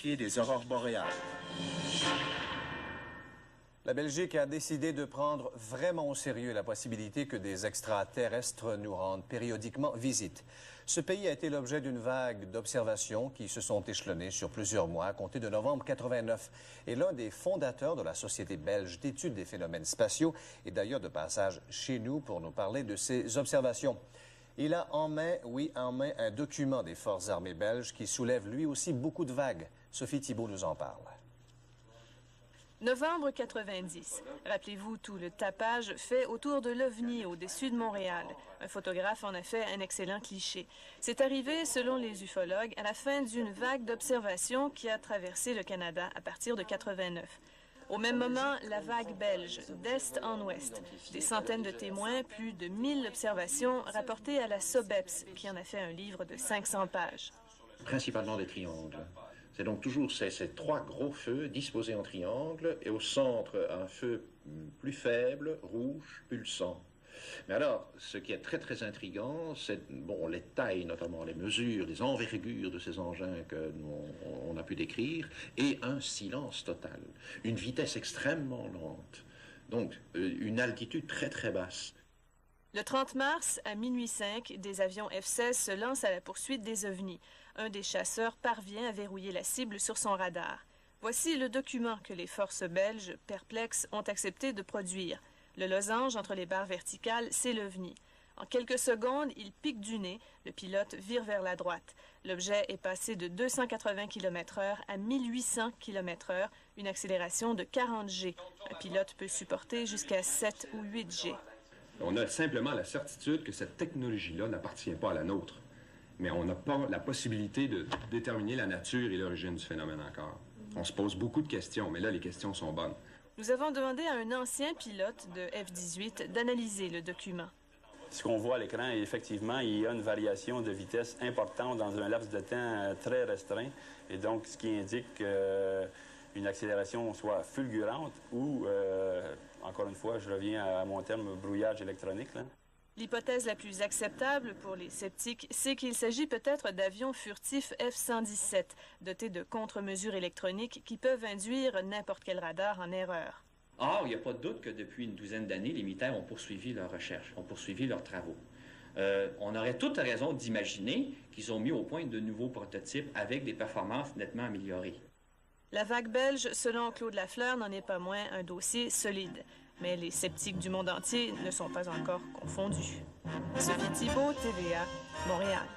Des aurores boréales. La Belgique a décidé de prendre vraiment au sérieux la possibilité que des extraterrestres nous rendent périodiquement visite. Ce pays a été l'objet d'une vague d'observations qui se sont échelonnées sur plusieurs mois, à compter de novembre 89. Et l'un des fondateurs de la Société belge d'études des phénomènes spatiaux est d'ailleurs de passage chez nous pour nous parler de ces observations. Il a en main, un document des forces armées belges qui soulève lui aussi beaucoup de vagues. Sophie Thibault nous en parle. Novembre 90. Rappelez-vous tout le tapage fait autour de l'OVNI au-dessus de Montréal. Un photographe en a fait un excellent cliché. C'est arrivé, selon les ufologues, à la fin d'une vague d'observation qui a traversé le Canada à partir de 89. Au même moment, la vague belge, d'est en ouest. Des centaines de témoins, plus de 1000 observations rapportées à la SOBEPS, qui en a fait un livre de 500 pages. Principalement des triangles. C'est donc toujours ces trois gros feux disposés en triangle et au centre un feu plus faible, rouge, pulsant. Mais alors, ce qui est très très intriguant, c'est les tailles, notamment les mesures, les envergures de ces engins que on a pu décrire, et un silence total, une vitesse extrêmement lente, donc une altitude très très basse. Le 30 mars, à minuit 5, des avions F-16 se lancent à la poursuite des ovnis. Un des chasseurs parvient à verrouiller la cible sur son radar. Voici le document que les forces belges, perplexes, ont accepté de produire. Le losange entre les barres verticales, c'est l'OVNI. En quelques secondes, il pique du nez, le pilote vire vers la droite. L'objet est passé de 280 km/h à 1800 km/h, une accélération de 40 G. Un pilote peut supporter jusqu'à 7 ou 8 G. On a simplement la certitude que cette technologie-là n'appartient pas à la nôtre. Mais on n'a pas la possibilité de déterminer la nature et l'origine du phénomène encore. On se pose beaucoup de questions, mais là, les questions sont bonnes. Nous avons demandé à un ancien pilote de F-18 d'analyser le document. Ce qu'on voit à l'écran, effectivement, il y a une variation de vitesse importante dans un laps de temps très restreint. Et donc, ce qui indique une accélération soit fulgurante ou, encore une fois, je reviens à mon terme brouillage électronique, là. L'hypothèse la plus acceptable pour les sceptiques, c'est qu'il s'agit peut-être d'avions furtifs F-117, dotés de contre-mesures électroniques qui peuvent induire n'importe quel radar en erreur. Or, il n'y a pas de doute que depuis une douzaine d'années, les militaires ont poursuivi leurs recherches, ont poursuivi leurs travaux. On aurait toute raison d'imaginer qu'ils ont mis au point de nouveaux prototypes avec des performances nettement améliorées. La vague belge, selon Claude Lafleur, n'en est pas moins un dossier solide. Mais les sceptiques du monde entier ne sont pas encore confondus. Sophie Thibault, TVA, Montréal.